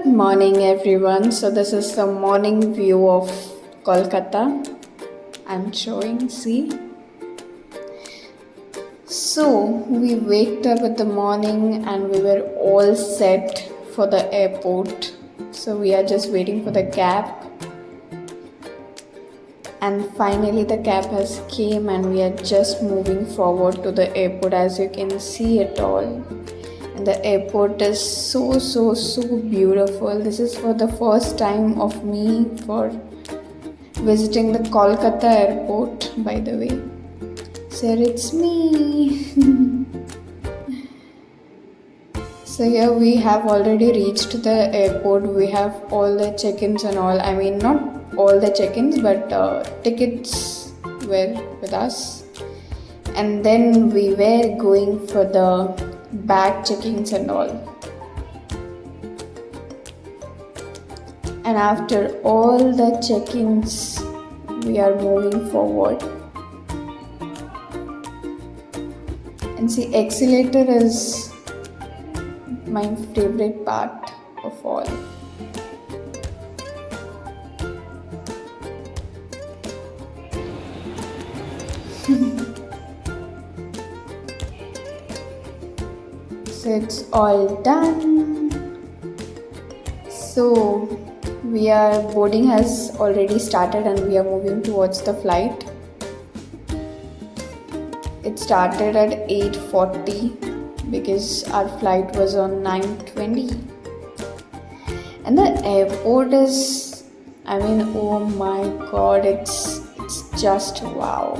Good morning, everyone. So, this is the morning view of Kolkata. I'm showing, see. So, we waked up in the morning and we were all set for the airport. So, we are just waiting for the cab. And finally, the cab has came and we are just moving forward to the airport, as you can see it all. And the airport is so beautiful. This is for the first time of me for visiting the Kolkata airport, by the way. So it's me. So here we have already reached the airport. We have all the check-ins and all. I mean, not all the check-ins, but tickets were with us. And then we were going for the bag check-ins and all. And after all the check-ins, we are moving forward. And see, accelerator is my favorite part of all. So it's all done. So boarding has already started and we are moving towards the flight. It started at 8:40 because our flight was on 9:20. And the airport is, oh my god, it's just wow.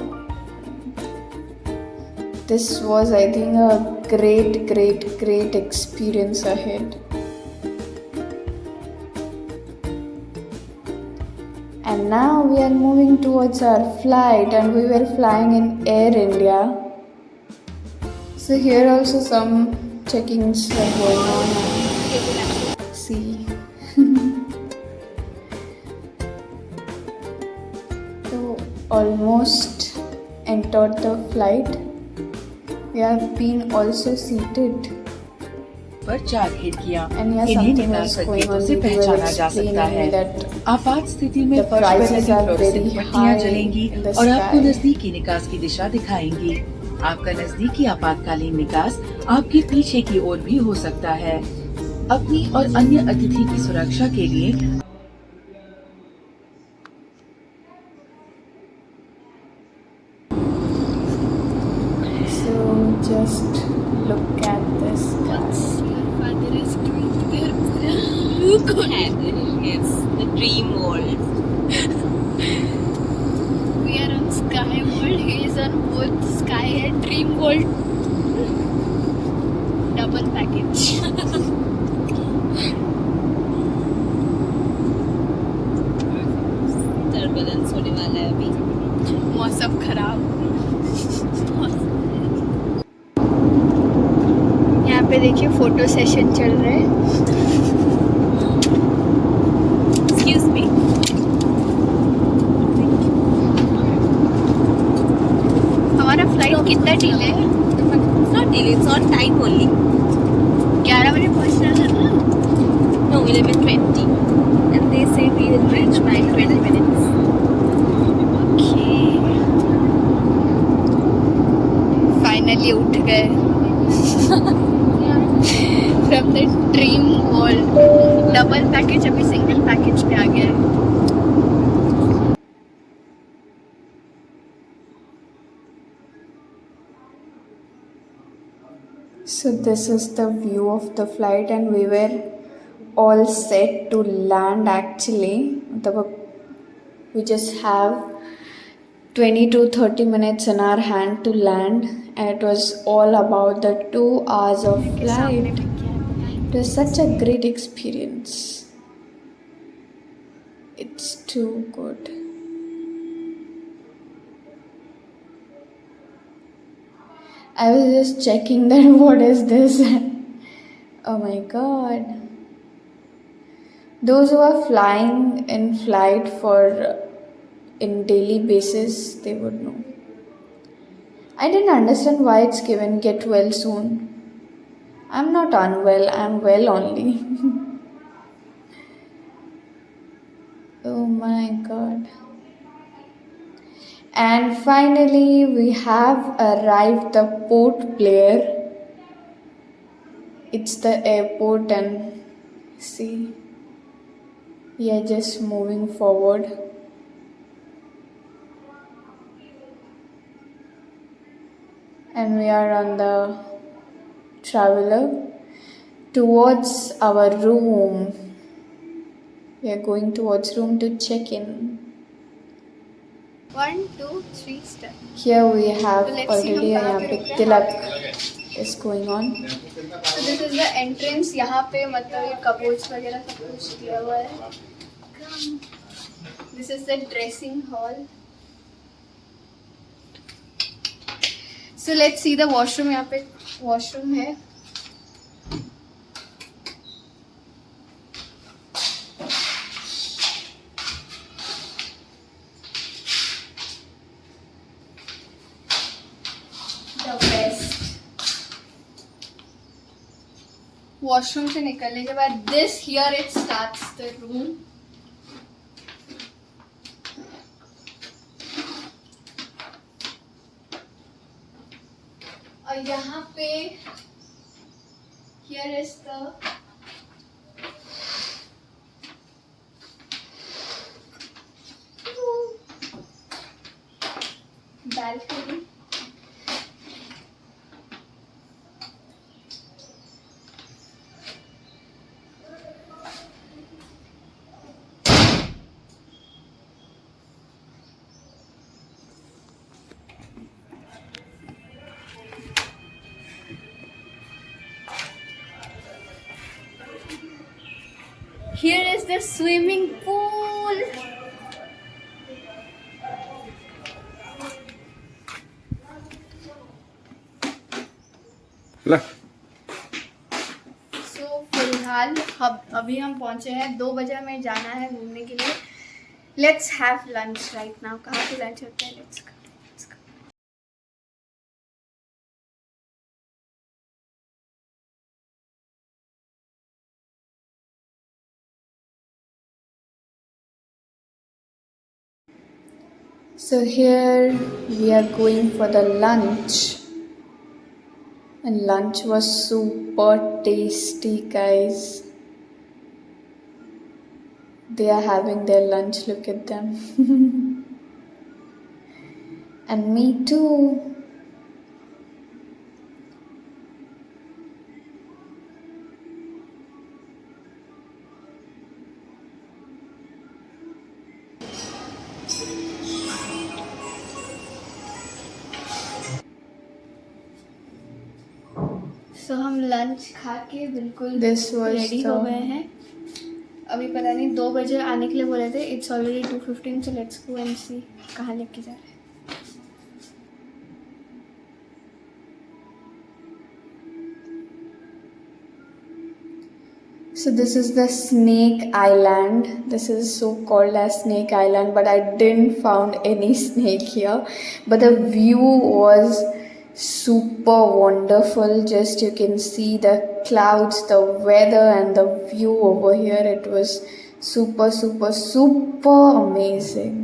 This was, I think, a great experience ahead. And now we are moving towards our flight and we were flying in Air India. So here also some check-ins are going on. See. So almost entered the flight. We have been also seated. पर 4 खिड़कियां इन्हीं निकाल संकेतों से पहचाना जा सकता है। आपात स्थिति में फर्श पर लगी फ्लोरेसेंट बत्तियां जलेंगी और आपको नजदीकी निकास की दिशा दिखाएंगी। आपका नजदीकी आपातकालीन निकास आपके पीछे की ओर भी हो सकता है। अपनी और अन्य अतिथि की सुरक्षा के लिए Just look at this, guys. Your father is doing their It's the dream world. We are on Sky World. He is on both Sky and Dream World. Double package. Turbulence होने वाला है अभी। मौसम खराब। यहाँ पे देखिए फोटो सेशन चल रहा है। Excuse me. हमारा फ्लाइट कितना डिले है? It's not delay, it's on time only. 11 बजे पहुँचना था ना? No, 11:20. And they say we will reach by 20 minutes. Okay. Finally उठ गए। From the dream world, double package अभी single package पे आ गया है। So this is the view of the flight and we were all set to land actually. We just have 20 to 30 minutes in our hand to land and it was all about the 2 hours of flight. It was such a great experience. It's too good. I was just checking that what is this? Oh my god. Those who are flying in flight in daily basis, they would know. I didn't understand why it's given get well soon. I'm not unwell, I'm well only. my god. And finally, we have arrived the Port Blair. It's the airport, and see, we are just moving forward. And we are on the traveler towards our room. We are going towards room to check in. 1, 2, 3 step. Here we have So let's already see हम यहाँ कहाँ पे पे रुके हैं। tilak is going on. So this is the entrance. यहाँ पे मतलब ये कबोर्ड्स वगैरह सब कुछ दिया हुआ है. This is the dressing hall. So let's see the washroom. यहाँ पे washroom है. The best. वॉशरूम से निकलने के बाद this here it starts the room. और यहाँ पे here is the balcony. Here is the swimming pool. So फिलहाल अभी हम पहुंचे हैं 2 बजे हमें जाना है घूमने के लिए. Let's have lunch right now. कहाँ पे लंच होता है? Let's go. So here we are going for the lunch. And lunch was super tasty, guys. They are having their lunch, look at them. And me too. So हम lunch खा के बिल्कुल This was ready हो गए हैं. अभी पता नहीं 2 बजे आने के लिए बोले थे. It's already 2:15. So let's go and see कहाँ लेके जा रहे हैं. So this is the Snake Island. This is so called as Snake Island, but I didn't found any snake here. But the view was super wonderful. Just you can see the clouds, the weather, and the view over here. It was super amazing.